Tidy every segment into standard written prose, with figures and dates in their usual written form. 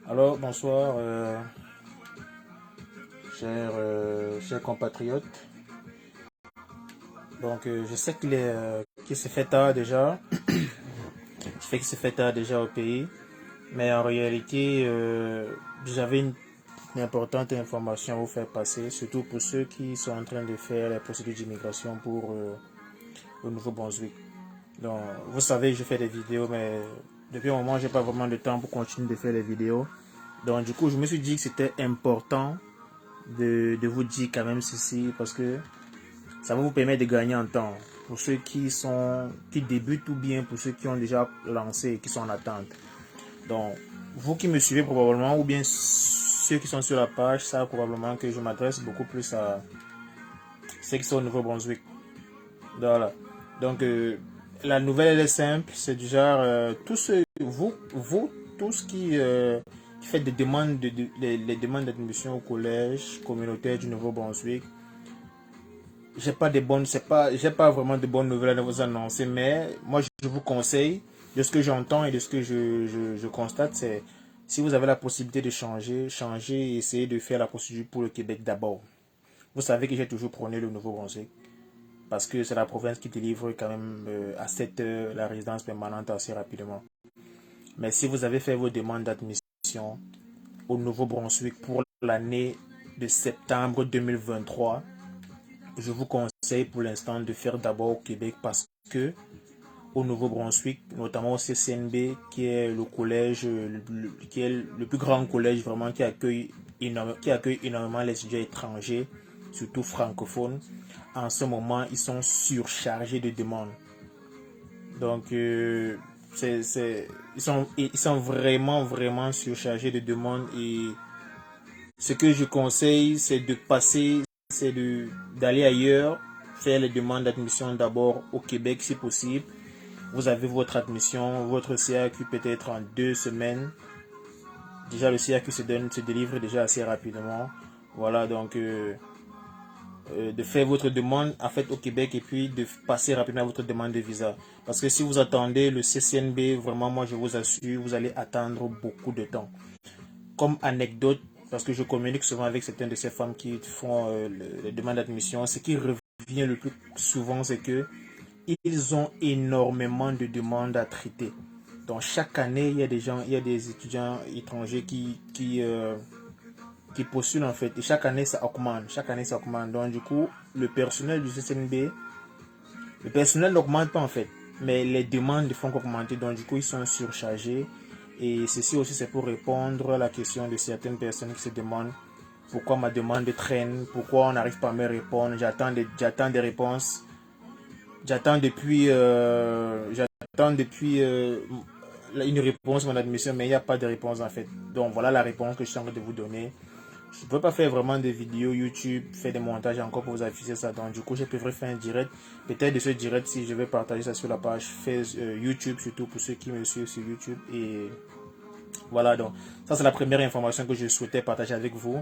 Alors, bonsoir, chers compatriotes. Donc, je sais qu'il s'est fait tard déjà. Je sais qu'il s'est fait tard déjà au pays. Mais en réalité, j'avais une importante information à vous faire passer, surtout pour ceux qui sont en train de faire les procédures d'immigration pour le Nouveau-Brunswick. Donc, vous savez, je fais des vidéos, mais depuis un moment, j'ai pas vraiment de temps pour continuer de faire des vidéos. Donc, du coup, je me suis dit que c'était important de vous dire quand même ceci parce que ça va vous permettre de gagner en temps pour ceux qui débutent ou bien pour ceux qui ont déjà lancé et qui sont en attente. Donc, vous qui me suivez probablement ou bien ceux qui sont sur la page savent probablement que je m'adresse beaucoup plus à ceux qui sont au Nouveau-Brunswick. Voilà. Donc, la nouvelle elle est simple, c'est du genre tous qui faites des demandes les demandes d'admission au collège communautaire du Nouveau-Brunswick. J'ai pas vraiment de bonnes nouvelles à vous annoncer, mais moi je vous conseille, de ce que j'entends et de ce que je constate, c'est si vous avez la possibilité de changer et essayer de faire la procédure pour le Québec d'abord. Vous savez que j'ai toujours prôné le Nouveau-Brunswick parce que c'est la province qui délivre quand même à 7 heures la résidence permanente assez rapidement. Mais si vous avez fait vos demandes d'admission au Nouveau-Brunswick pour l'année de septembre 2023, je vous conseille pour l'instant de faire d'abord au Québec parce que au Nouveau-Brunswick, notamment au CCNB, qui est le collège, qui est le plus grand collège vraiment qui accueille énormément les étudiants étrangers, surtout francophones. En ce moment, ils sont surchargés de demandes. Donc, ils sont vraiment surchargés de demandes et ce que je conseille, c'est d'aller ailleurs, faire les demandes d'admission d'abord au Québec si possible. Vous avez votre admission, votre CAQ peut-être en 2 semaines. Déjà le CAQ se délivre déjà assez rapidement. Voilà donc de faire votre demande en fait au Québec et puis de passer rapidement à votre demande de visa. Parce que si vous attendez le CCNB, vraiment moi je vous assure, vous allez attendre beaucoup de temps. Comme anecdote, parce que je communique souvent avec certaines de ces femmes qui font les demandes d'admission, ce qui revient le plus souvent, c'est que ils ont énormément de demandes à traiter. Donc chaque année, il y a des étudiants étrangers qui postulent en fait. Et chaque année, ça augmente. Chaque année, ça augmente. Donc du coup, le personnel du CCNB, le personnel n'augmente pas en fait. Mais les demandes ne font qu'augmenter. Donc du coup, ils sont surchargés. Et ceci aussi, c'est pour répondre à la question de certaines personnes qui se demandent pourquoi ma demande traîne, pourquoi on n'arrive pas à me répondre. J'attends des réponses. J'attends depuis une réponse à mon admission, mais il n'y a pas de réponse en fait. Donc voilà la réponse que je suis en train de vous donner. Je ne peux pas faire vraiment des vidéos YouTube, faire des montages encore pour vous afficher ça. Donc du coup, je préfère faire un direct. Peut-être de ce direct, si je vais partager ça sur la page YouTube, surtout pour ceux qui me suivent sur YouTube. Et voilà, donc ça c'est la première information que je souhaitais partager avec vous.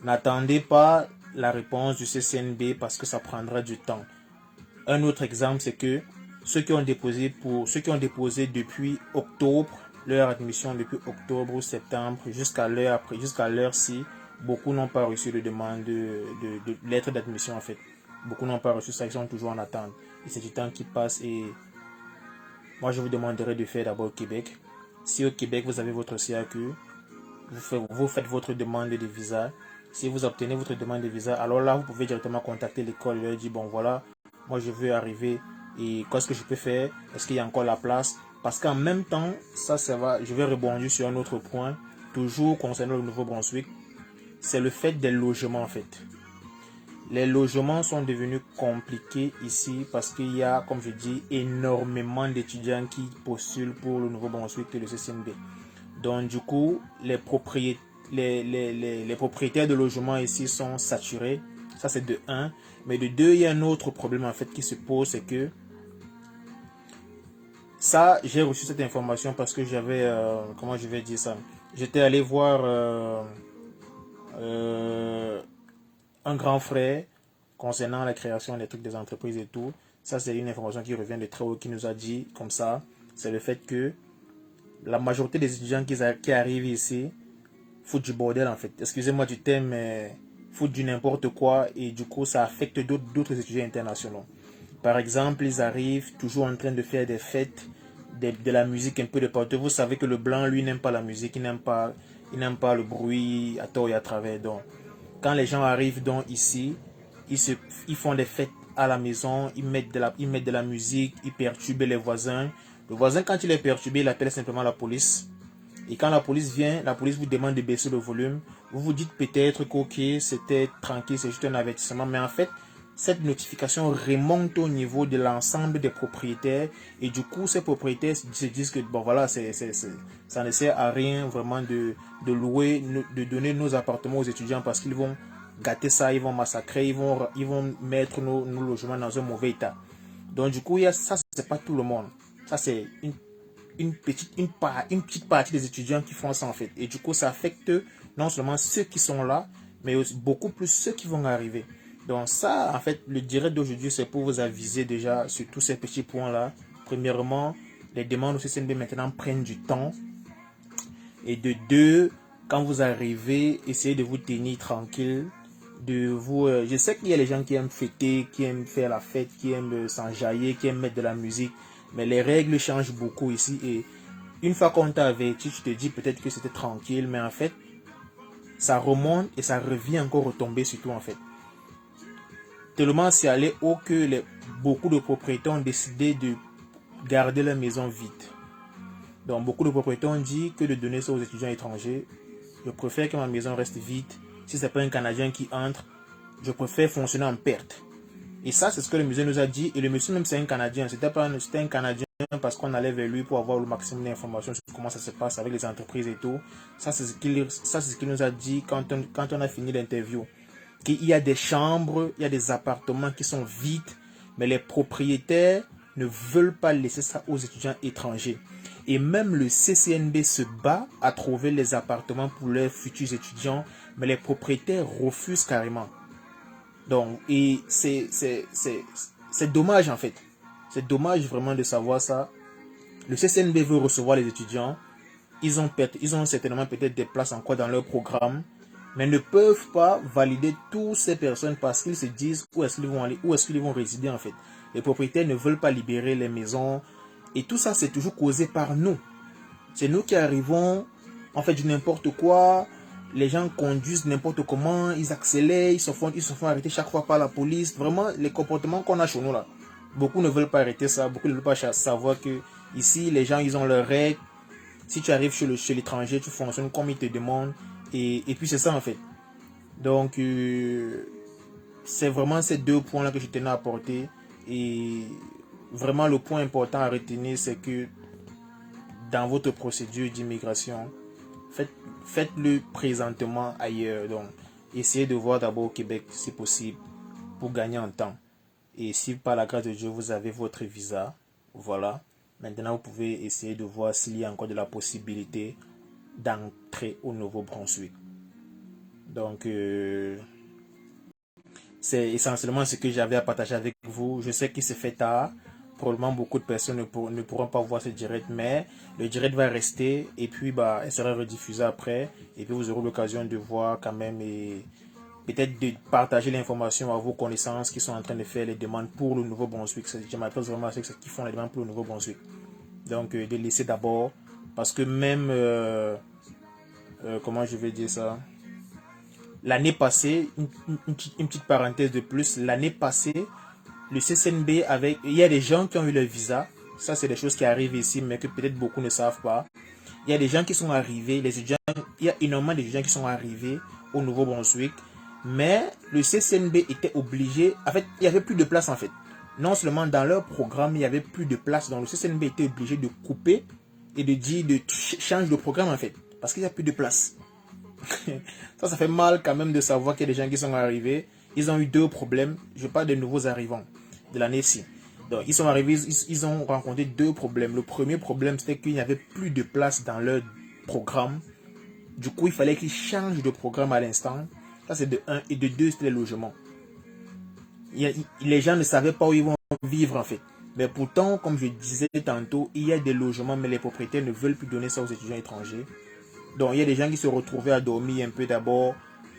N'attendez pas la réponse du CCNB parce que ça prendra du temps. Un autre exemple, c'est que ceux qui ont déposé depuis octobre, leur admission depuis octobre ou septembre jusqu'à l'heure-ci, beaucoup n'ont pas reçu de demande de lettre d'admission en fait. Beaucoup n'ont pas reçu ça, ils sont toujours en attente. Et c'est du temps qui passe et moi je vous demanderai de faire d'abord au Québec. Si au Québec vous avez votre CAQ, vous faites votre demande de visa. Si vous obtenez votre demande de visa, alors là vous pouvez directement contacter l'école et leur dire bon voilà, moi je veux arriver et qu'est-ce que je peux faire, est-ce qu'il y a encore la place, parce qu'en même temps ça va, je vais rebondir sur un autre point toujours concernant le Nouveau-Brunswick, c'est le fait des logements en fait. Les logements sont devenus compliqués ici parce qu'il y a, comme je dis, énormément d'étudiants qui postulent pour le Nouveau-Brunswick et le CCNB. Donc du coup les propriétaires de logements ici sont saturés. Ça c'est de 1. Mais de 2, il y a un autre problème en fait qui se pose, c'est que ça, j'ai reçu cette information parce que j'avais, comment je vais dire ça, j'étais allé voir un grand frère concernant la création des trucs des entreprises et tout. Ça c'est une information qui revient de très haut, qui nous a dit comme ça, c'est le fait que la majorité des étudiants qui arrivent ici foutent du bordel en fait. Excusez-moi du thème, mais foutent du n'importe quoi et du coup ça affecte d'autres étudiants internationaux. Par exemple, ils arrivent toujours en train de faire des fêtes, de la musique un peu de partout. Vous savez que le blanc, lui, n'aime pas la musique, il n'aime pas le bruit à tort et à travers. Donc, quand les gens arrivent donc ici, ils font des fêtes à la maison, ils mettent de la musique, ils perturbent les voisins. Le voisin, quand il est perturbé, il appelle simplement la police. Et quand la police vient, la police vous demande de baisser le volume. Vous vous dites peut-être qu'ok, c'était tranquille, c'est juste un avertissement. Mais en fait, cette notification remonte au niveau de l'ensemble des propriétaires. Et du coup, ces propriétaires se disent que bon voilà, ça ne sert à rien vraiment de louer, de donner nos appartements aux étudiants parce qu'ils vont gâter ça, ils vont massacrer, ils vont mettre nos logements dans un mauvais état. Donc du coup, ça, c'est pas tout le monde. Ça, c'est une petite partie des étudiants qui font ça en fait. Et du coup, ça affecte non seulement ceux qui sont là, mais aussi beaucoup plus ceux qui vont arriver. Donc ça, en fait, le direct d'aujourd'hui, c'est pour vous aviser déjà sur tous ces petits points-là. Premièrement, les demandes au CCNB maintenant prennent du temps. Et de deux, quand vous arrivez, essayez de vous tenir tranquille. Je sais qu'il y a les gens qui aiment fêter, qui aiment faire la fête, qui aiment s'enjailler, qui aiment mettre de la musique. Mais les règles changent beaucoup ici. Et une fois qu'on t'a averti, tu te dis peut-être que c'était tranquille. Mais en fait, ça remonte et ça revient encore retomber sur toi en fait. Tellement c'est allé haut que beaucoup de propriétaires ont décidé de garder la maison vide. Donc beaucoup de propriétaires ont dit que de donner ça aux étudiants étrangers. Je préfère que ma maison reste vide. Si ce n'est pas un Canadien qui entre, je préfère fonctionner en perte. Et ça, c'est ce que le musée nous a dit. Et le monsieur même, c'est un Canadien. C'était un Canadien parce qu'on allait vers lui pour avoir le maximum d'informations sur comment ça se passe avec les entreprises et tout. Ça, c'est ce qu'il nous a dit quand on a fini l'interview. Qu'il y a des chambres, il y a des appartements qui sont vides, mais les propriétaires ne veulent pas laisser ça aux étudiants étrangers. Et même le CCNB se bat à trouver les appartements pour leurs futurs étudiants, mais les propriétaires refusent carrément. Donc, et c'est dommage en fait. C'est dommage vraiment de savoir ça. Le CCNB veut recevoir les étudiants. Ils ont certainement peut-être des places encore dans leur programme, mais ne peuvent pas valider toutes ces personnes parce qu'ils se disent où est-ce qu'ils vont aller, où est-ce qu'ils vont résider en fait. Les propriétaires ne veulent pas libérer les maisons. Et tout ça, c'est toujours causé par nous. C'est nous qui arrivons, on fait du n'importe quoi. Les gens conduisent n'importe comment, ils accélèrent, ils se font arrêter chaque fois par la police. Vraiment, les comportements qu'on a chez nous là. Beaucoup ne veulent pas arrêter ça, beaucoup ne veulent pas savoir que ici, les gens, ils ont leurs règles. Si tu arrives chez l'étranger, tu fonctionnes comme ils te demandent. Et puis c'est ça en fait. Donc, c'est vraiment ces deux points-là que je tenais à apporter. Et vraiment, le point important à retenir, c'est que dans votre procédure d'immigration, faites-le présentement ailleurs. Donc, essayez de voir d'abord au Québec si possible pour gagner en temps. Et si par la grâce de Dieu, vous avez votre visa, voilà. Maintenant, vous pouvez essayer de voir s'il y a encore de la possibilité d'entrer au Nouveau-Brunswick. Donc, c'est essentiellement ce que j'avais à partager avec vous. Je sais qu'il se fait tard. Probablement beaucoup de personnes ne pourront pas voir ce direct, mais le direct va rester et puis elle sera rediffusée après. Et puis vous aurez l'occasion de voir quand même et peut-être de partager l'information à vos connaissances qui sont en train de faire les demandes pour le Nouveau-Brunswick. Je m'adresse vraiment à ceux qui font les demandes pour le Nouveau-Brunswick. Donc, de laisser d'abord, parce que même, comment je vais dire ça, l'année passée, une petite parenthèse de plus, l'année passée, le CCNB il y a des gens qui ont eu le visa, ça c'est des choses qui arrivent ici, mais que peut-être beaucoup ne savent pas. Il y a des gens qui sont arrivés, les étudiants, il y a énormément d'étudiants qui sont arrivés au Nouveau-Brunswick, mais le CCNB était obligé, en fait, il n'y avait plus de place en fait. Non seulement dans leur programme, il n'y avait plus de place, donc le CCNB était obligé de couper et de dire de changer de programme en fait, parce qu'il n'y a plus de place. Ça fait mal quand même de savoir qu'il y a des gens qui sont arrivés. Ils ont eu deux problèmes. Je parle des nouveaux arrivants de l'année-ci. Donc, ils sont arrivés, ils ont rencontré deux problèmes. Le premier problème, c'était qu'il n'y avait plus de place dans leur programme. Du coup, il fallait qu'ils changent de programme à l'instant. Ça, c'est de un. Et de deux, c'était les logements. Les gens ne savaient pas où ils vont vivre, en fait. Mais pourtant, comme je disais tantôt, il y a des logements, mais les propriétaires ne veulent plus donner ça aux étudiants étrangers. Donc, il y a des gens qui se retrouvaient à dormir un peu d'abord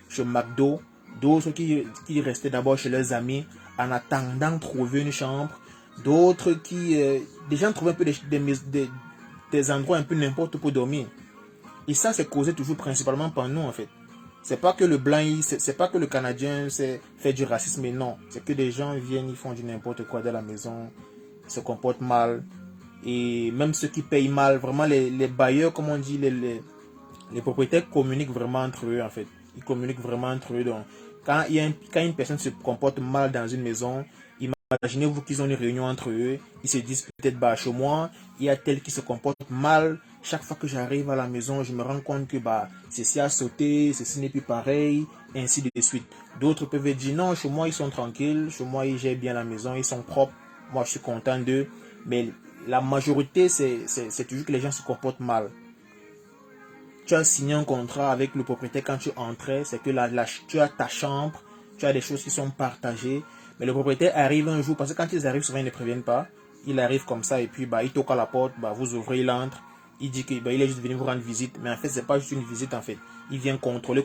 chez McDo, d'autres qui restaient d'abord chez leurs amis en attendant de trouver une chambre, d'autres des gens trouvaient un peu des endroits un peu n'importe où pour dormir. Et ça, c'est causé toujours principalement par nous, en fait. C'est pas que le blanc, c'est pas que le Canadien fait du racisme, mais non. C'est que des gens viennent, ils font du n'importe quoi dans la maison, se comportent mal. Et même ceux qui payent mal, vraiment les bailleurs, comme on dit, les propriétaires communiquent vraiment entre eux, en fait. Ils communiquent vraiment entre eux. Donc, quand une personne se comporte mal dans une maison, imaginez-vous qu'ils ont une réunion entre eux. Ils se disent peut-être, bah, chez moi, il y a tel qui se comporte mal. Chaque fois que j'arrive à la maison, je me rends compte que bah, ceci a sauté, ceci n'est plus pareil, ainsi de suite. D'autres peuvent dire, non, chez moi, ils sont tranquilles. Chez moi, ils gèrent bien la maison, ils sont propres. Moi, je suis content d'eux. Mais la majorité, c'est toujours que les gens se comportent mal. Tu as signé un contrat avec le propriétaire quand tu entrais, c'est que tu as ta chambre, tu as des choses qui sont partagées, mais le propriétaire arrive un jour, parce que quand ils arrivent, souvent ils ne préviennent pas, il arrive comme ça et puis bah, il toque à la porte, bah, vous ouvrez, il entre, il dit qu'il bah, est juste venu vous rendre visite, mais en fait c'est pas juste une visite en fait, il vient contrôler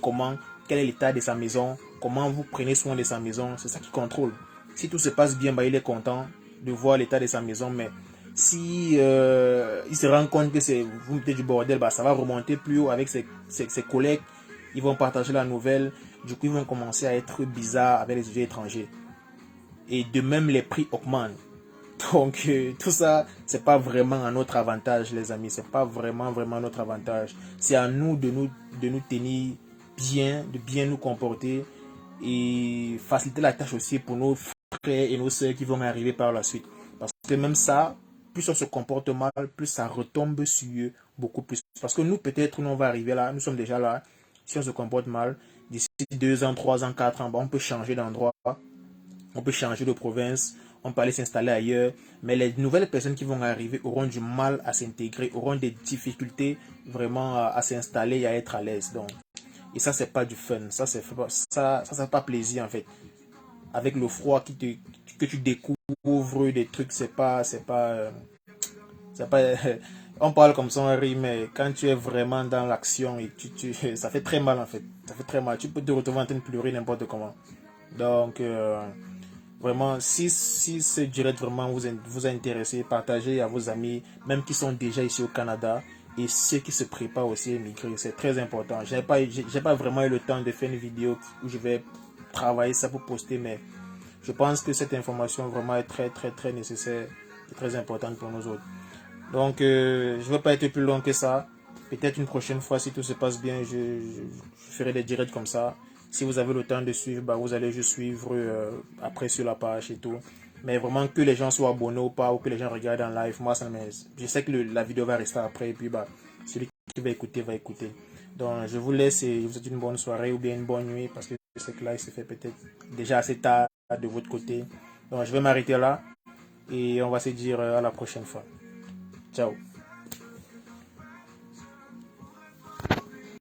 quel est l'état de sa maison, comment vous prenez soin de sa maison, c'est ça qu'il contrôle. Si tout se passe bien, bah, il est content de voir l'état de sa maison, mais si il se rend compte que vous mettez du bordel, bah, ça va remonter plus haut avec ses collègues. Ils vont partager la nouvelle. Du coup, ils vont commencer à être bizarres avec les étudiants étrangers. Et de même, les prix augmentent. Donc, tout ça, c'est pas vraiment à notre avantage, les amis. C'est pas vraiment notre avantage. C'est à nous de nous tenir bien, de bien nous comporter et faciliter la tâche aussi pour nos frères et nos sœurs qui vont arriver par la suite. Parce que même ça, plus on se comporte mal, plus ça retombe sur eux beaucoup plus. Parce que nous, peut-être, nous, on va arriver là, nous sommes déjà là. Si on se comporte mal, d'ici 2 ans, 3 ans, 4 ans, bah, on peut changer d'endroit, on peut changer de province, on peut aller s'installer ailleurs. Mais les nouvelles personnes qui vont arriver auront du mal à s'intégrer, auront des difficultés vraiment à s'installer et à être à l'aise. Donc, et ça, c'est pas du fun. Ça, ça fait pas plaisir en fait. Avec le froid que tu découvres des trucs, c'est pas, on parle comme ça, on rit, mais quand tu es vraiment dans l'action, et ça fait très mal en fait. Ça fait très mal. Tu peux te retrouver en train de pleurer n'importe comment. Donc, vraiment, si ce direct vraiment vous a intéressé, partagez à vos amis, même qui sont déjà ici au Canada, et ceux qui se préparent aussi à émigrer. C'est très important. J'ai pas vraiment eu le temps de faire une vidéo où je vais travailler ça pour poster, mais je pense que cette information vraiment est très nécessaire et très importante pour nous autres. Donc, je ne vais pas être plus long que ça. Peut-être une prochaine fois, si tout se passe bien, je ferai des directs comme ça. Si vous avez le temps de suivre, bah, vous allez juste suivre après sur la page et tout. Mais vraiment que les gens soient abonnés ou pas, ou que les gens regardent en live, moi, je sais que la vidéo va rester après. Et puis, bah, celui qui va écouter, va écouter. Donc, je vous laisse et je vous souhaite une bonne soirée ou bien une bonne nuit parce que je sais que là, il se fait peut-être déjà assez tard de votre côté. Donc, je vais m'arrêter là et on va se dire à la prochaine fois. Ciao.